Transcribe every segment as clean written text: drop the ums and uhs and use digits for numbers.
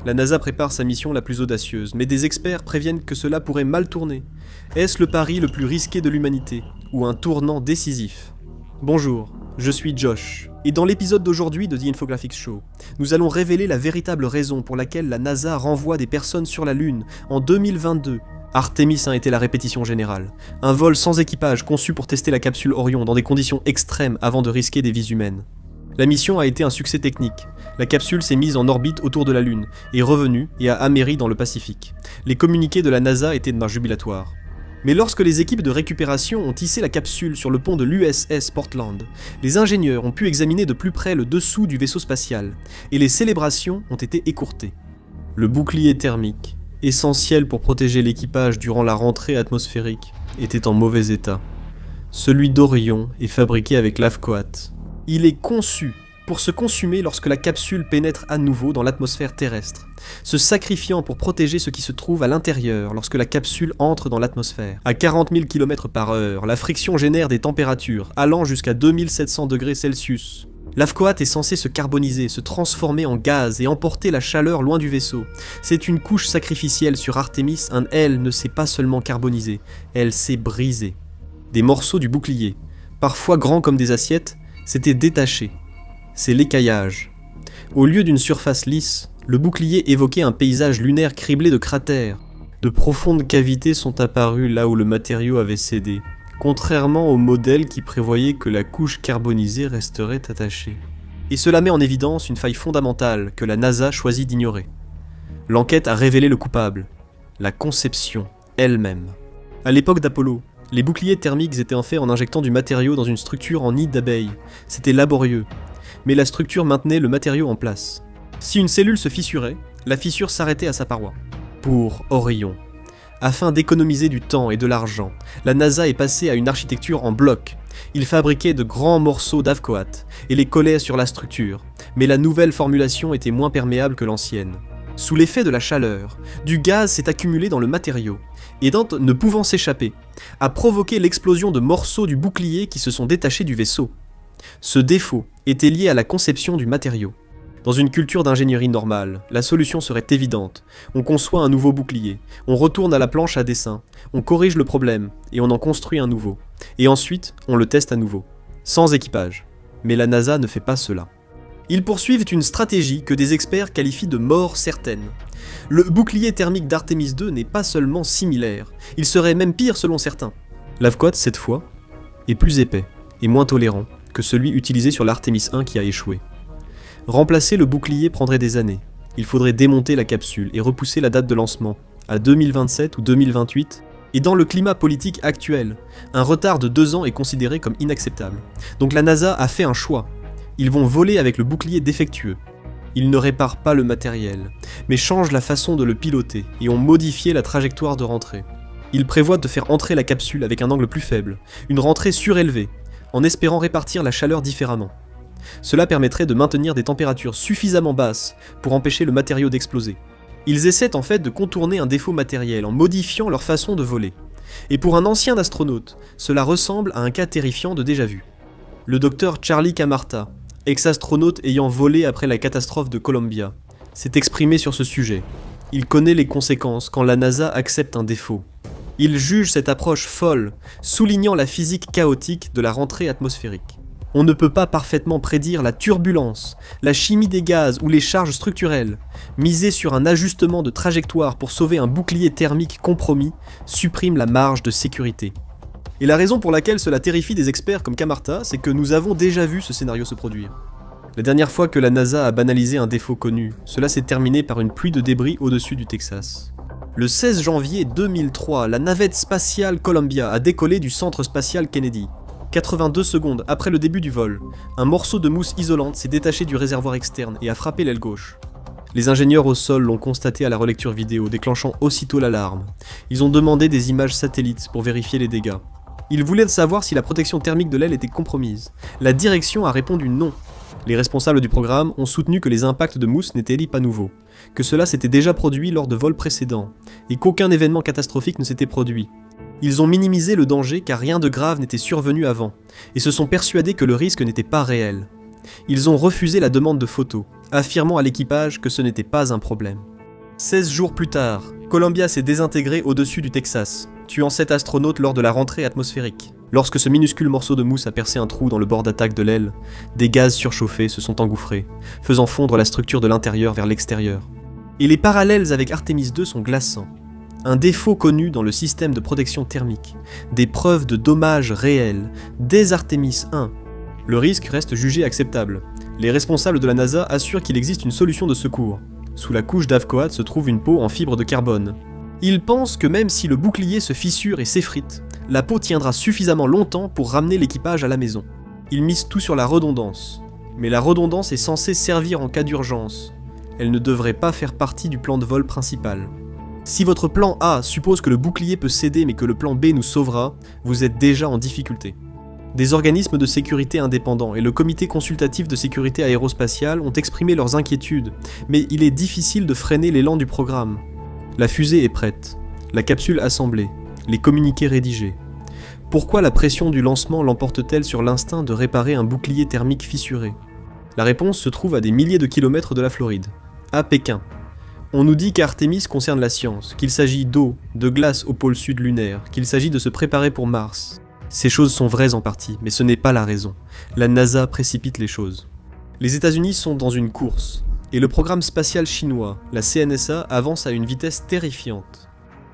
La NASA prépare sa mission la plus audacieuse, mais des experts préviennent que cela pourrait mal tourner. Est-ce le pari le plus risqué de l'humanité, ou un tournant décisif ? Bonjour, je suis Josh, et dans l'épisode d'aujourd'hui de The Infographics Show, nous allons révéler la véritable raison pour laquelle la NASA renvoie des personnes sur la Lune en 2022. Artemis a été la répétition générale, un vol sans équipage conçu pour tester la capsule Orion dans des conditions extrêmes avant de risquer des vies humaines. La mission a été un succès technique. La capsule s'est mise en orbite autour de la Lune, est revenue et a améri dans le Pacifique. Les communiqués de la NASA étaient de marche jubilatoire. Mais lorsque les équipes de récupération ont hissé la capsule sur le pont de l'USS Portland, les ingénieurs ont pu examiner de plus près le dessous du vaisseau spatial, et les célébrations ont été écourtées. Le bouclier thermique, essentiel pour protéger l'équipage durant la rentrée atmosphérique, était en mauvais état. Celui d'Orion est fabriqué avec l'Avcoat. Il est conçu pour se consumer lorsque la capsule pénètre à nouveau dans l'atmosphère terrestre, se sacrifiant pour protéger ce qui se trouve à l'intérieur lorsque la capsule entre dans l'atmosphère. À 40 000 km/h, la friction génère des températures allant jusqu'à 2700 degrés Celsius. L'Avcoat est censé se carboniser, se transformer en gaz et emporter la chaleur loin du vaisseau. C'est une couche sacrificielle sur Artemis, elle ne s'est pas seulement carbonisée, elle s'est brisée. Des morceaux du bouclier, parfois grands comme des assiettes, s'étaient détachés. C'est l'écaillage. Au lieu d'une surface lisse, le bouclier évoquait un paysage lunaire criblé de cratères. De profondes cavités sont apparues là où le matériau avait cédé, contrairement au modèle qui prévoyait que la couche carbonisée resterait attachée. Et cela met en évidence une faille fondamentale que la NASA choisit d'ignorer. L'enquête a révélé le coupable, la conception elle-même. À l'époque d'Apollo, les boucliers thermiques étaient faits en injectant du matériau dans une structure en nid d'abeille. C'était laborieux, mais la structure maintenait le matériau en place. Si une cellule se fissurait, la fissure s'arrêtait à sa paroi. Pour Orion, afin d'économiser du temps et de l'argent, la NASA est passée à une architecture en bloc. Il fabriquait de grands morceaux d'Avcoat et les collait sur la structure, mais la nouvelle formulation était moins perméable que l'ancienne. Sous l'effet de la chaleur, du gaz s'est accumulé dans le matériau, et Dante, ne pouvant s'échapper, a provoqué l'explosion de morceaux du bouclier qui se sont détachés du vaisseau. Ce défaut était lié à la conception du matériau. Dans une culture d'ingénierie normale, la solution serait évidente. On conçoit un nouveau bouclier, on retourne à la planche à dessin, on corrige le problème, et on en construit un nouveau. Et ensuite, on le teste à nouveau. Sans équipage. Mais la NASA ne fait pas cela. Ils poursuivent une stratégie que des experts qualifient de mort certaine. Le bouclier thermique d'Artemis II n'est pas seulement similaire, il serait même pire selon certains. L'Avcoat, cette fois, est plus épais et moins tolérant que celui utilisé sur l'Artemis I qui a échoué. Remplacer le bouclier prendrait des années. Il faudrait démonter la capsule et repousser la date de lancement à 2027 ou 2028. Et dans le climat politique actuel, un retard de 2 ans est considéré comme inacceptable. Donc la NASA a fait un choix. Ils vont voler avec le bouclier défectueux. Ils ne réparent pas le matériel, mais changent la façon de le piloter et ont modifié la trajectoire de rentrée. Ils prévoient de faire entrer la capsule avec un angle plus faible, une rentrée surélevée, en espérant répartir la chaleur différemment. Cela permettrait de maintenir des températures suffisamment basses pour empêcher le matériau d'exploser. Ils essaient en fait de contourner un défaut matériel en modifiant leur façon de voler. Et pour un ancien astronaute, cela ressemble à un cas terrifiant de déjà-vu. Le docteur Charlie Camarta, ex-astronaute ayant volé après la catastrophe de Columbia, s'est exprimé sur ce sujet. Il connaît les conséquences quand la NASA accepte un défaut. Il juge cette approche folle, soulignant la physique chaotique de la rentrée atmosphérique. On ne peut pas parfaitement prédire la turbulence, la chimie des gaz ou les charges structurelles. Miser sur un ajustement de trajectoire pour sauver un bouclier thermique compromis supprime la marge de sécurité. Et la raison pour laquelle cela terrifie des experts comme Camarta, c'est que nous avons déjà vu ce scénario se produire. La dernière fois que la NASA a banalisé un défaut connu, cela s'est terminé par une pluie de débris au-dessus du Texas. Le 16 janvier 2003, la navette spatiale Columbia a décollé du centre spatial Kennedy. 82 secondes après le début du vol, un morceau de mousse isolante s'est détaché du réservoir externe et a frappé l'aile gauche. Les ingénieurs au sol l'ont constaté à la relecture vidéo, déclenchant aussitôt l'alarme. Ils ont demandé des images satellites pour vérifier les dégâts. Ils voulaient savoir si la protection thermique de l'aile était compromise. La direction a répondu non. Les responsables du programme ont soutenu que les impacts de mousse n'étaient pas nouveaux, que cela s'était déjà produit lors de vols précédents, et qu'aucun événement catastrophique ne s'était produit. Ils ont minimisé le danger car rien de grave n'était survenu avant, et se sont persuadés que le risque n'était pas réel. Ils ont refusé la demande de photos, affirmant à l'équipage que ce n'était pas un problème. 16 jours plus tard, Columbia s'est désintégré au-dessus du Texas, tuant 7 astronautes lors de la rentrée atmosphérique. Lorsque ce minuscule morceau de mousse a percé un trou dans le bord d'attaque de l'aile, des gaz surchauffés se sont engouffrés, faisant fondre la structure de l'intérieur vers l'extérieur. Et les parallèles avec Artemis II sont glaçants. Un défaut connu dans le système de protection thermique, des preuves de dommages réels, dès Artemis I. Le risque reste jugé acceptable. Les responsables de la NASA assurent qu'il existe une solution de secours. Sous la couche d'Avcoat se trouve une peau en fibre de carbone. Ils pensent que même si le bouclier se fissure et s'effrite, la peau tiendra suffisamment longtemps pour ramener l'équipage à la maison. Ils misent tout sur la redondance. Mais la redondance est censée servir en cas d'urgence. Elle ne devrait pas faire partie du plan de vol principal. Si votre plan A suppose que le bouclier peut céder mais que le plan B nous sauvera, vous êtes déjà en difficulté. Des organismes de sécurité indépendants et le comité consultatif de sécurité aérospatiale ont exprimé leurs inquiétudes, mais il est difficile de freiner l'élan du programme. La fusée est prête, la capsule assemblée, les communiqués rédigés. Pourquoi la pression du lancement l'emporte-t-elle sur l'instinct de réparer un bouclier thermique fissuré? La réponse se trouve à des milliers de kilomètres de la Floride, à Pékin. On nous dit qu'Artemis concerne la science, qu'il s'agit d'eau, de glace au pôle sud lunaire, qu'il s'agit de se préparer pour Mars. Ces choses sont vraies en partie, mais ce n'est pas la raison. La NASA précipite les choses. Les États-Unis sont dans une course, et le programme spatial chinois, la CNSA, avance à une vitesse terrifiante.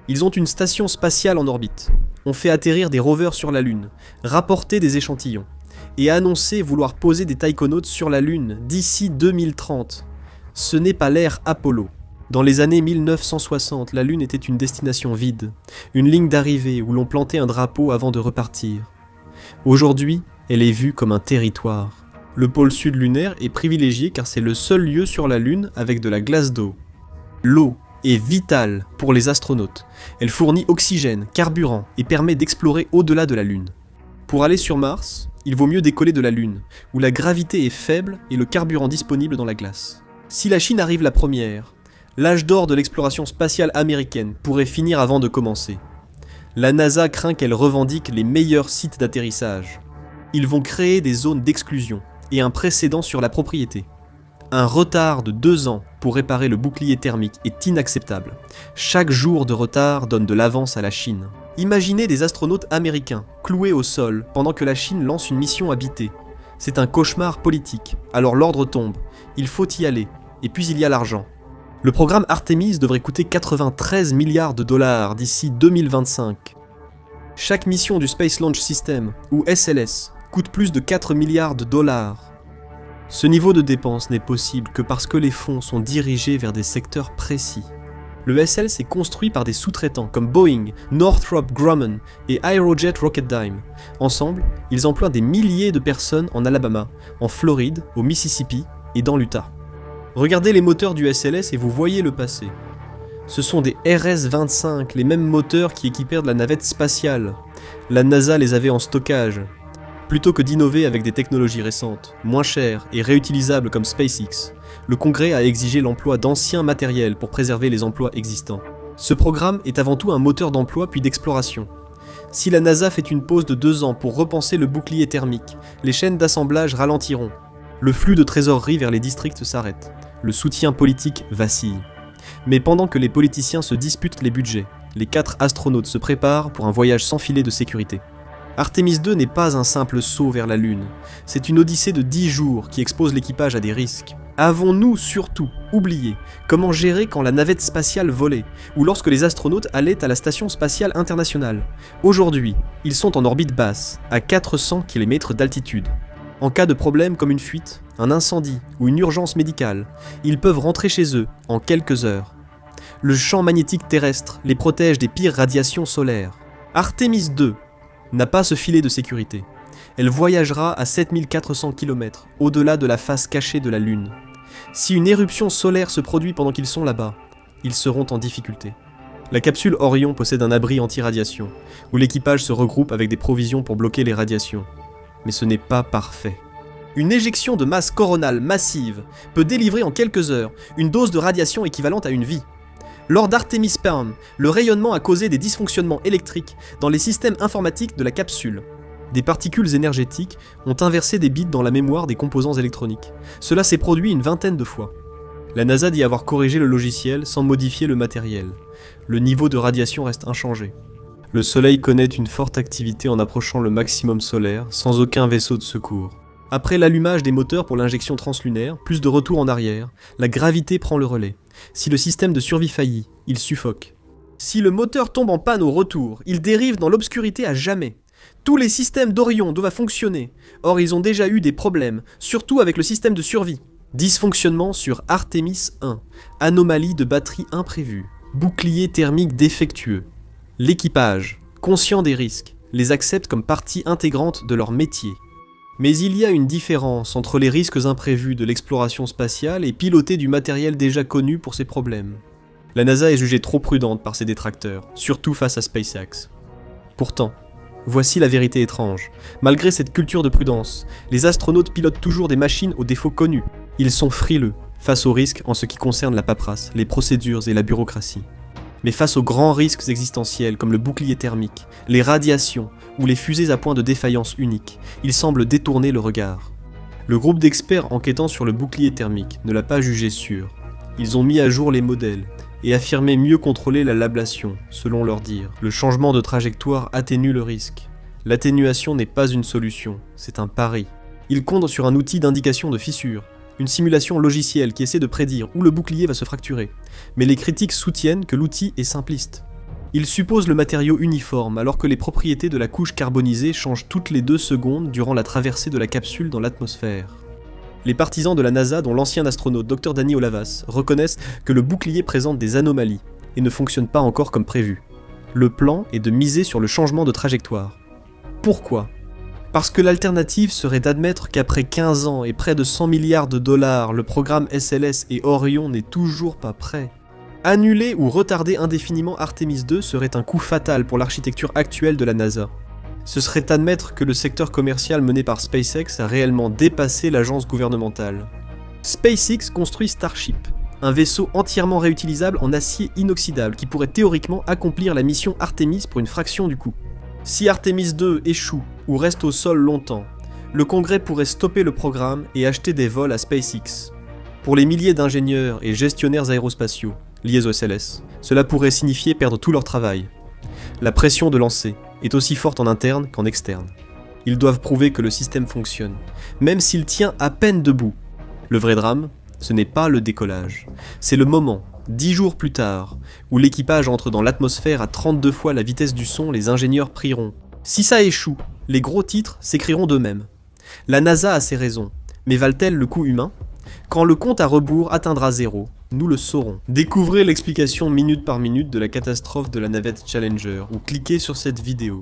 Ils ont une station spatiale en orbite, ont fait atterrir des rovers sur la Lune, rapporté des échantillons, et annoncé vouloir poser des taïkonautes sur la Lune d'ici 2030. Ce n'est pas l'ère Apollo. Dans les années 1960, la Lune était une destination vide, une ligne d'arrivée où l'on plantait un drapeau avant de repartir. Aujourd'hui, elle est vue comme un territoire. Le pôle sud lunaire est privilégié car c'est le seul lieu sur la Lune avec de la glace d'eau. L'eau est vitale pour les astronautes. Elle fournit oxygène, carburant et permet d'explorer au-delà de la Lune. Pour aller sur Mars, il vaut mieux décoller de la Lune, où la gravité est faible et le carburant disponible dans la glace. Si la Chine arrive la première, l'âge d'or de l'exploration spatiale américaine pourrait finir avant de commencer. La NASA craint qu'elle revendique les meilleurs sites d'atterrissage. Ils vont créer des zones d'exclusion et un précédent sur la propriété. Un retard de 2 ans pour réparer le bouclier thermique est inacceptable. Chaque jour de retard donne de l'avance à la Chine. Imaginez des astronautes américains cloués au sol pendant que la Chine lance une mission habitée. C'est un cauchemar politique, alors l'ordre tombe, il faut y aller, et puis il y a l'argent. Le programme Artemis devrait coûter 93 milliards de dollars d'ici 2025. Chaque mission du Space Launch System, ou SLS, coûte plus de 4 milliards de dollars. Ce niveau de dépenses n'est possible que parce que les fonds sont dirigés vers des secteurs précis. Le SLS est construit par des sous-traitants comme Boeing, Northrop Grumman et Aerojet Rocketdyne. Ensemble, ils emploient des milliers de personnes en Alabama, en Floride, au Mississippi et dans l'Utah. Regardez les moteurs du SLS et vous voyez le passé. Ce sont des RS-25, les mêmes moteurs qui équipèrent de la navette spatiale. La NASA les avait en stockage. Plutôt que d'innover avec des technologies récentes, moins chères et réutilisables comme SpaceX, le Congrès a exigé l'emploi d'anciens matériels pour préserver les emplois existants. Ce programme est avant tout un moteur d'emploi puis d'exploration. Si la NASA fait une pause de 2 ans pour repenser le bouclier thermique, les chaînes d'assemblage ralentiront. Le flux de trésorerie vers les districts s'arrête. Le soutien politique vacille. Mais pendant que les politiciens se disputent les budgets, les 4 astronautes se préparent pour un voyage sans filet de sécurité. Artemis II n'est pas un simple saut vers la Lune, c'est une odyssée de 10 jours qui expose l'équipage à des risques. Avons-nous surtout oublié comment gérer quand la navette spatiale volait, ou lorsque les astronautes allaient à la Station spatiale internationale? Aujourd'hui, ils sont en orbite basse, à 400 km d'altitude. En cas de problème comme une fuite, un incendie ou une urgence médicale, ils peuvent rentrer chez eux en quelques heures. Le champ magnétique terrestre les protège des pires radiations solaires. Artemis II n'a pas ce filet de sécurité. Elle voyagera à 7400 km, au-delà de la face cachée de la Lune. Si une éruption solaire se produit pendant qu'ils sont là-bas, ils seront en difficulté. La capsule Orion possède un abri anti-radiation, où l'équipage se regroupe avec des provisions pour bloquer les radiations. Mais ce n'est pas parfait. Une éjection de masse coronale massive peut délivrer en quelques heures une dose de radiation équivalente à une vie. Lors d'Artemis I, le rayonnement a causé des dysfonctionnements électriques dans les systèmes informatiques de la capsule. Des particules énergétiques ont inversé des bits dans la mémoire des composants électroniques. Cela s'est produit une 20aine de fois. La NASA dit avoir corrigé le logiciel sans modifier le matériel. Le niveau de radiation reste inchangé. Le Soleil connaît une forte activité en approchant le maximum solaire, sans aucun vaisseau de secours. Après l'allumage des moteurs pour l'injection translunaire, plus de retour en arrière, la gravité prend le relais. Si le système de survie faillit, il suffoque. Si le moteur tombe en panne au retour, il dérive dans l'obscurité à jamais. Tous les systèmes d'Orion doivent fonctionner. Or, ils ont déjà eu des problèmes, surtout avec le système de survie. Dysfonctionnement sur Artemis 1. Anomalie de batterie imprévue. Bouclier thermique défectueux. L'équipage, conscient des risques, les accepte comme partie intégrante de leur métier. Mais il y a une différence entre les risques imprévus de l'exploration spatiale et piloter du matériel déjà connu pour ses problèmes. La NASA est jugée trop prudente par ses détracteurs, surtout face à SpaceX. Pourtant, voici la vérité étrange. Malgré cette culture de prudence, les astronautes pilotent toujours des machines aux défauts connus. Ils sont frileux face aux risques en ce qui concerne la paperasse, les procédures et la bureaucratie. Mais face aux grands risques existentiels comme le bouclier thermique, les radiations ou les fusées à point de défaillance unique, ils semblent détourner le regard. Le groupe d'experts enquêtant sur le bouclier thermique ne l'a pas jugé sûr. Ils ont mis à jour les modèles et affirmé mieux contrôler l'ablation, selon leur dire. Le changement de trajectoire atténue le risque. L'atténuation n'est pas une solution, c'est un pari. Ils comptent sur un outil d'indication de fissure, une simulation logicielle qui essaie de prédire où le bouclier va se fracturer. Mais les critiques soutiennent que l'outil est simpliste. Ils supposent le matériau uniforme alors que les propriétés de la couche carbonisée changent toutes les 2 secondes durant la traversée de la capsule dans l'atmosphère. Les partisans de la NASA, dont l'ancien astronaute Dr Danny Olavas, reconnaissent que le bouclier présente des anomalies et ne fonctionne pas encore comme prévu. Le plan est de miser sur le changement de trajectoire. Pourquoi ? Parce que l'alternative serait d'admettre qu'après 15 ans et près de 100 milliards de dollars, le programme SLS et Orion n'est toujours pas prêt. Annuler ou retarder indéfiniment Artemis 2 serait un coup fatal pour l'architecture actuelle de la NASA. Ce serait admettre que le secteur commercial mené par SpaceX a réellement dépassé l'agence gouvernementale. SpaceX construit Starship, un vaisseau entièrement réutilisable en acier inoxydable qui pourrait théoriquement accomplir la mission Artemis pour une fraction du coût. Si Artemis 2 échoue ou reste au sol longtemps, le Congrès pourrait stopper le programme et acheter des vols à SpaceX. Pour les milliers d'ingénieurs et gestionnaires aérospatiaux liés au SLS, cela pourrait signifier perdre tout leur travail. La pression de lancer est aussi forte en interne qu'en externe. Ils doivent prouver que le système fonctionne, même s'il tient à peine debout. Le vrai drame, ce n'est pas le décollage, c'est le moment, 10 jours plus tard, où l'équipage entre dans l'atmosphère à 32 fois la vitesse du son, les ingénieurs prieront. Si ça échoue, les gros titres s'écriront d'eux-mêmes. La NASA a ses raisons, mais valent-elles le coût humain ? Quand le compte à rebours atteindra 0, nous le saurons. Découvrez l'explication minute par minute de la catastrophe de la navette Challenger ou cliquez sur cette vidéo.